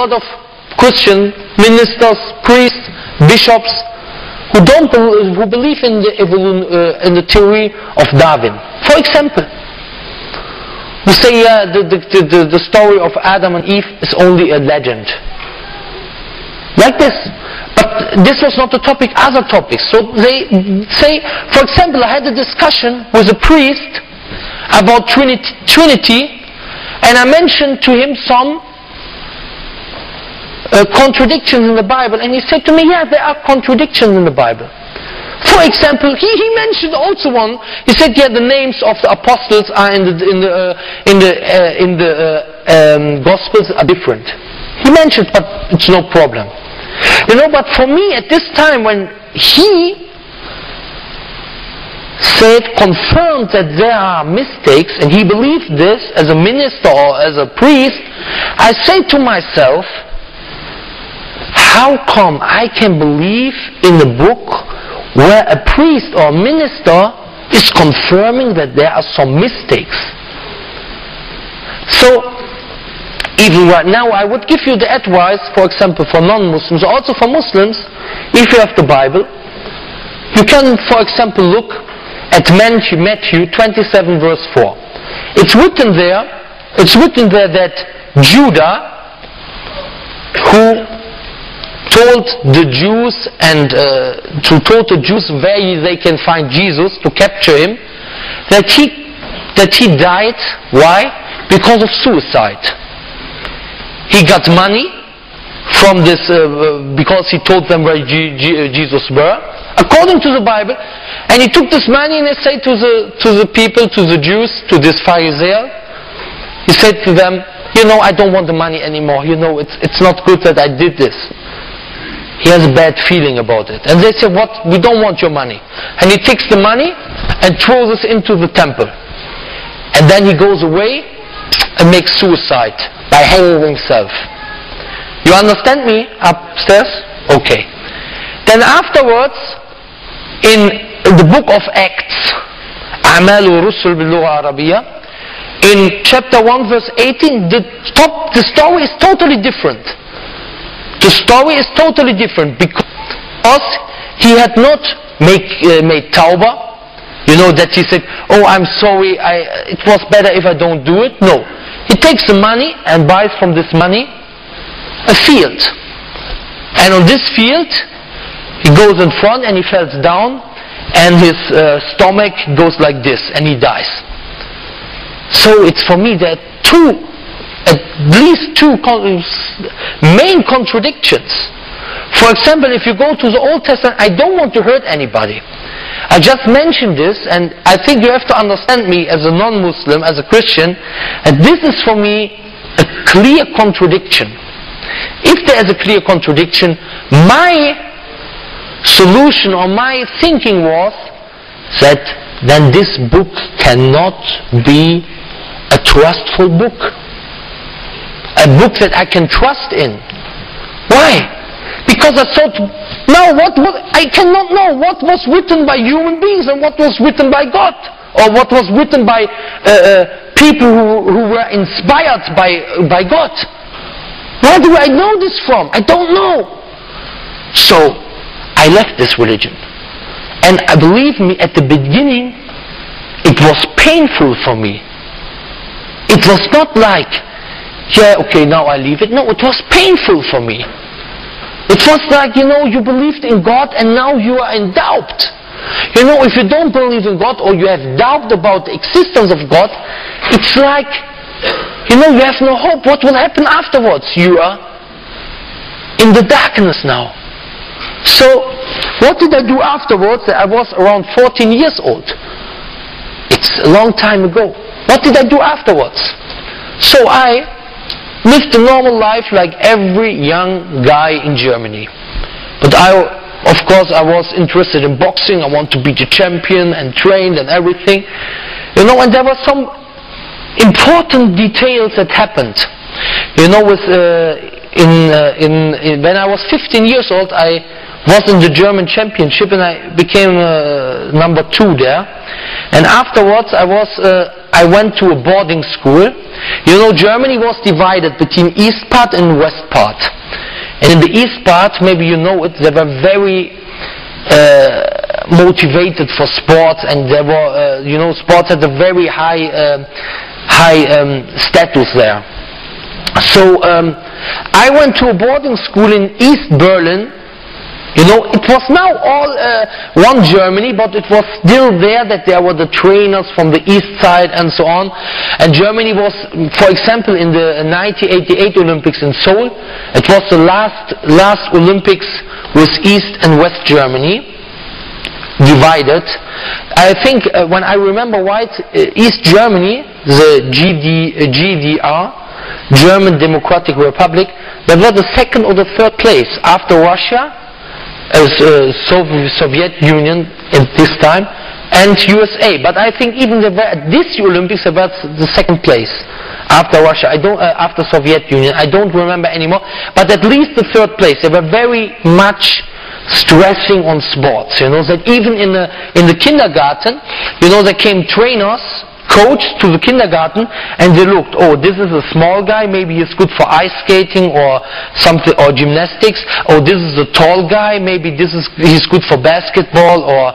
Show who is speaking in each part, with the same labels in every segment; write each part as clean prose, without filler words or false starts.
Speaker 1: lot of Christian ministers, priests, bishops who believe in the theory of Darwin. For example, who say the story of Adam and Eve is only a legend. Like this. But this was not the topic, other topics. So they say, for example, I had a discussion with a priest about Trinity, and I mentioned to him some contradictions in the Bible, and he said to me, yeah, there are contradictions in the Bible. For example, he mentioned also one. He said, yeah, the names of the apostles are in the Gospels are different. He mentioned, but it's no problem. You know, but for me at this time, when he confirmed that there are mistakes, and he believed this as a minister or as a priest, I say to myself, how come I can believe in a book where a priest or a minister is confirming that there are some mistakes? So, even right now I would give you the advice, for example, for non-Muslims, also for Muslims, if you have the Bible, you can, for example, look at Matthew 27 verse 4. It's written there that Judah, who told the Jews where they can find Jesus to capture him, that he died. Why? Because of suicide. He got money from this because he told them where Jesus were, according to the Bible, and he took this money and he said to the people, to the Jews, to this Pharisee, he said to them, you know, I don't want the money anymore. You know, it's not good that I did this. He has a bad feeling about it. And they say, what? We don't want your money. And he takes the money and throws it into the temple. And then he goes away and makes suicide by hanging himself. You understand me upstairs? Okay. Then afterwards, in the book of Acts, A'malu Rusul bil-Lugha Arabiya, in chapter 1 verse 18, the story is totally different. The story is totally different because he had not made tawbah. You know, that he said, oh, I'm sorry, it was better if I don't do it. No. He takes the money and buys from this money a field. And on this field, he goes in front and he falls down and his stomach goes like this and he dies. So it's for me that at least two main contradictions. For example, if you go to the Old Testament, I don't want to hurt anybody. I just mentioned this, and I think you have to understand me as a non-Muslim, as a Christian, and this is for me a clear contradiction. If there is a clear contradiction, my solution or my thinking was that then this book cannot be a trustful book. A book that I can trust in. Why? Because I thought, now I cannot know what was written by human beings and what was written by God, or what was written by people who were inspired by God. Where do I know this from? I don't know. So I left this religion, and believe me, at the beginning it was painful for me. It was not like, yeah, okay, now I leave it. No, it was painful for me. It was like, you know, you believed in God and now you are in doubt. You know, if you don't believe in God or you have doubt about the existence of God, it's like, you know, you have no hope. What will happen afterwards? You are in the darkness now. So, what did I do afterwards? I was around 14 years old. It's a long time ago. What did I do afterwards? So I lived a normal life like every young guy in Germany. But of course I was interested in boxing. I want to be the champion and trained and everything. You know, and there were some important details that happened. You know, when I was 15 years old, I was in the German championship and I became number 2 there. And afterwards I was I went to a boarding school. You know, Germany was divided between east part and west part. And in the east part, maybe you know it, they were very motivated for sports, and there were, you know, sports had a very high status there. So I went to a boarding school in East Berlin. You know, it was now all one Germany, but it was still there that there were the trainers from the east side and so on. And Germany was, for example, in the 1988 Olympics in Seoul, it was the last Olympics with East and West Germany divided. I think when I remember right, East Germany, the GDR, German Democratic Republic, they were the second or the third place after Russia, as Soviet Union at this time, and USA. But I think even at this Olympics they were the second place after Russia. After Soviet Union. I don't remember anymore. But at least the third place. They were very much stressing on sports. You know, that even in the kindergarten, you know, there came trainers, coach to the kindergarten, and they looked, oh, this is a small guy, maybe he's good for ice skating or something, or gymnastics. Oh, this is a tall guy, maybe he's good for basketball or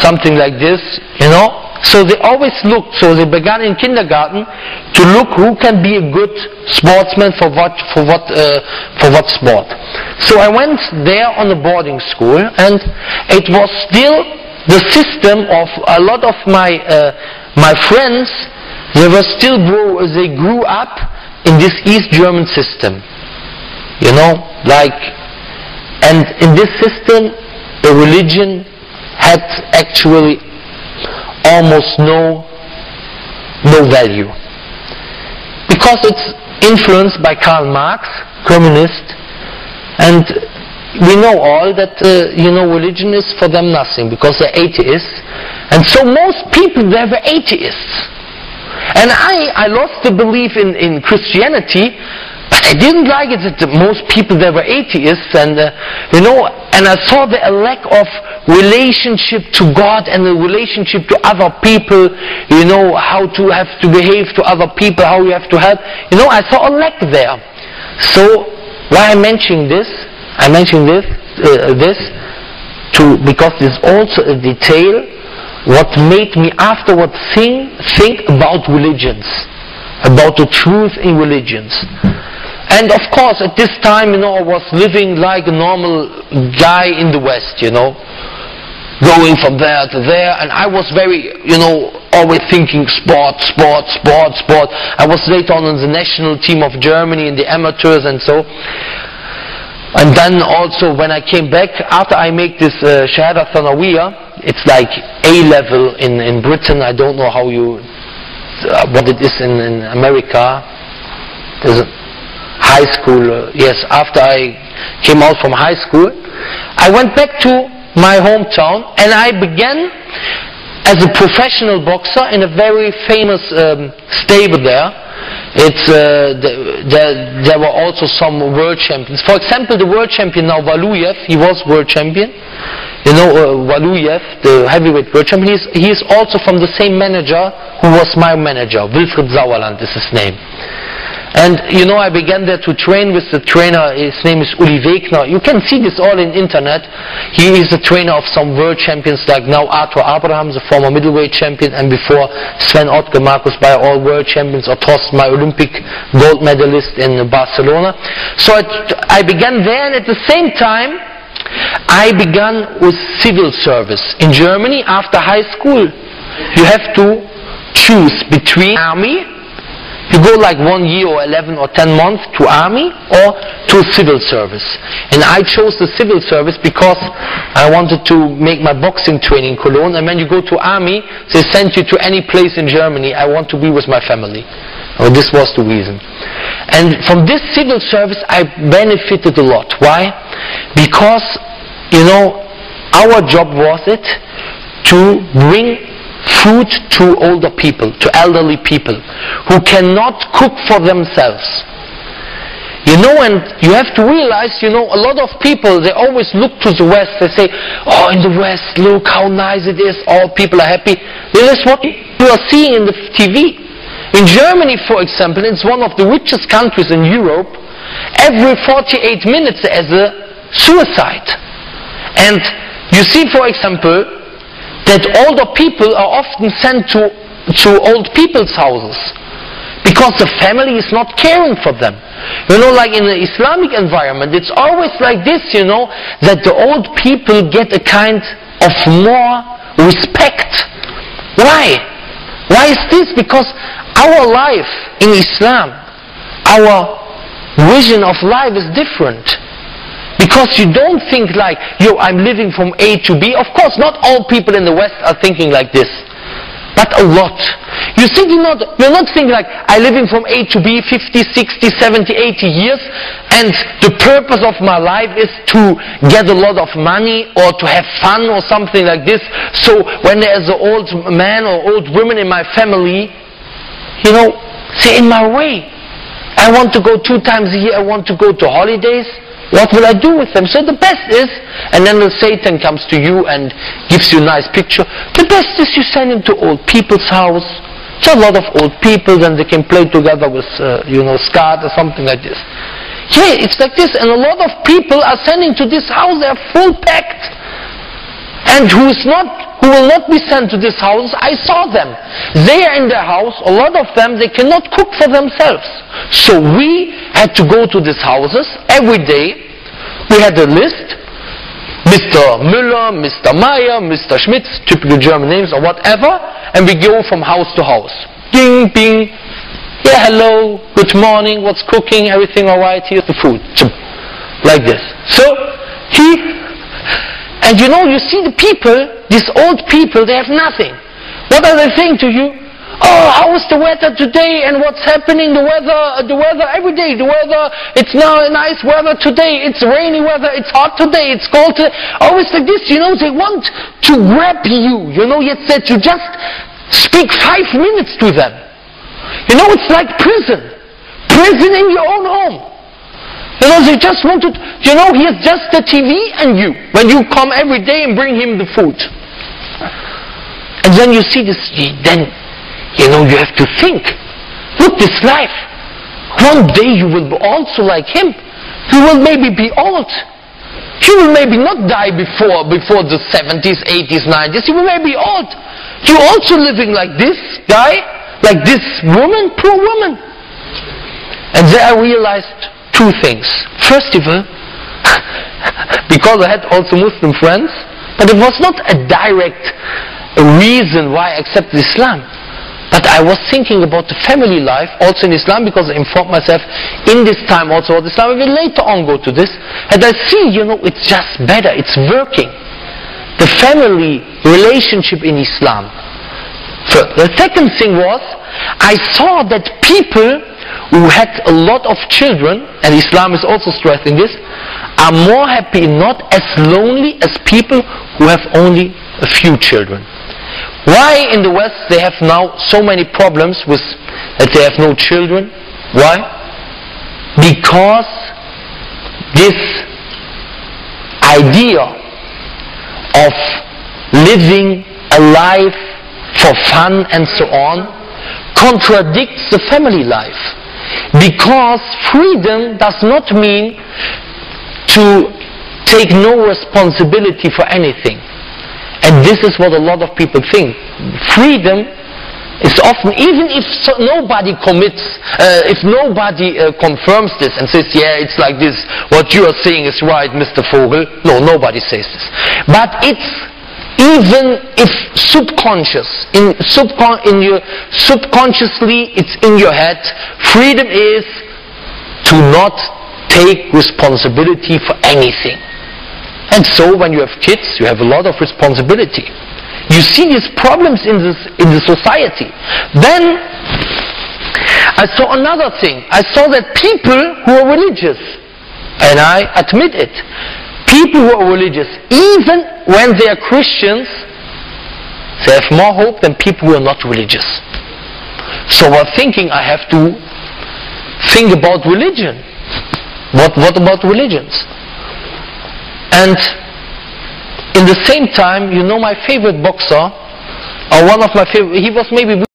Speaker 1: something like this, you know. So they always looked. So they began in kindergarten to look who can be a good sportsman for what sport. So I went there on a boarding school, and it was still the system of a lot of my friends. They grew up in this East German system, you know, and in this system, the religion had actually almost no value, because it's influenced by Karl Marx, communist, and we know all that you know, religion is for them nothing, because they're atheists, and so most people there were atheists. And I lost the belief in Christianity, but I didn't like it that most people there were atheists, and you know, and I saw the lack of relationship to God and the relationship to other people. You know, how to have to behave to other people, how you have to help. You know, I saw a lack there. So why I'm mentioning this? I mention this because there's also a detail what made me afterwards think about religions, about the truth in religions. And of course, at this time, you know, I was living like a normal guy in the West, you know, going from there to there, and I was very, you know, always thinking sport. I was later on in the national team of Germany in the amateurs and so. And then also when I came back, after I make this Shahada Thanawiyya, it's like A-level in Britain. I don't know how what it is in America. There's a high school. Yes, after I came out from high school, I went back to my hometown, and I began as a professional boxer in a very famous stable there. There were also some world champions. For example, the world champion now, Valuyev, he was world champion. You know, Valuyev, the heavyweight world champion, he is also from the same manager who was my manager. Wilfried Sauerland is his name. And you know, I began there to train with the trainer. His name is Uli Wegner. You can see this all in internet. He is the trainer of some world champions, like now Arthur Abraham, the former middleweight champion, and before Sven Ottke, Markus Bayer, all world champions, or Thorsten, my Olympic gold medalist in Barcelona. So I began there, and at the same time, I began with civil service. In Germany, after high school, you have to choose between army. You go like 1 year or 11 or 10 months to army or to civil service. And I chose the civil service because I wanted to make my boxing training in Cologne. And when you go to army, they send you to any place in Germany. I want to be with my family. Oh, this was the reason. And from this civil service, I benefited a lot. Why? Because, you know, our job was it to bring food to older people, to elderly people who cannot cook for themselves. You know, and you have to realize, you know, a lot of people, they always look to the West. They say, oh, in the West, look how nice it is. All people are happy. This is what you are seeing in the TV. In Germany, for example, it's one of the richest countries in Europe. Every 48 minutes there is a suicide. And you see, for example, that older people are often sent to old people's houses because the family is not caring for them. You know, like in the Islamic environment, it's always like this, you know, that the old people get a kind of more respect. Why? Why is this? Because our life in Islam, our vision of life is different. Because you don't think like, yo, I'm living from A to B. Of course, not all people in the West are thinking like this. But a lot. You're not thinking like, I'm living from A to B 50, 60, 70, 80 years, and the purpose of my life is to get a lot of money or to have fun or something like this. So when there's an old man or old woman in my family, you know, they're in my way. I want to go 2 times a year, I want to go to holidays. What will I do with them? So the best is, and then the Satan comes to you and gives you a nice picture. The best is you send him to old people's house. There's a lot of old people, then they can play together with, you know, skat or something like this. Yeah, it's like this, and a lot of people are sending to this house. They are full packed, and who will not be sent to this house? I saw them. They are in their house. A lot of them, they cannot cook for themselves. So we had to go to these houses every day. We had a list. Mr. Müller, Mr. Meyer, Mr. Schmitz, typical German names or whatever. And we go from house to house. Ding, bing. Yeah, hello. Good morning. What's cooking? Everything all right? Here's the food. Like this. So, and you know, you see the people, these old people, they have nothing. What are they saying to you? Oh, how is the weather today and what's happening? The weather every day. The weather, it's now a nice weather today. It's rainy weather. It's hot today. It's cold today. Always like this, you know, they want to grab you. You know, yet that you just speak 5 minutes to them. You know, it's like prison. Prison in your own home. You know, they just want to, you know, here's just the TV and you. When you come every day and bring him the food. And then you see this, then, you know, you have to think. Look, this life. One day you will be also like him. You will maybe be old. You will maybe not die before the 70s, 80s, 90s. You will maybe be old. You're also living like this guy, like this woman, poor woman. And there I realized 2 things. First of all, because I had also Muslim friends, but it was not a direct reason why I accepted Islam. But I was thinking about the family life also in Islam, because I informed myself in this time also about Islam. I will later on go to this. And I see, you know, it's just better. It's working. The family relationship in Islam. So the second thing was, I saw that people who had a lot of children, and Islam is also stressing this, are more happy, not as lonely as people who have only a few children. Why in the West they have now so many problems with that they have no children? Why? Because this idea of living a life for fun and so on contradicts the family life. Because freedom does not mean to take no responsibility for anything. And this is what a lot of people think. Freedom is often, even if nobody commits, if nobody confirms this and says, yeah, it's like this, what you are saying is right, Mr. Vogel. No, nobody says this. But it's, even if subconsciously it's in your head, freedom is to not take responsibility for anything. And so when you have kids, you have a lot of responsibility. You see these problems in the society. Then I saw another thing. I saw that people who are religious, and I admit it, people who are religious, even when they are Christians, they have more hope than people who are not religious. So I'm thinking I have to think about religion. What about religions? And in the same time, you know, my favorite boxer, or one of my favorite, he was maybe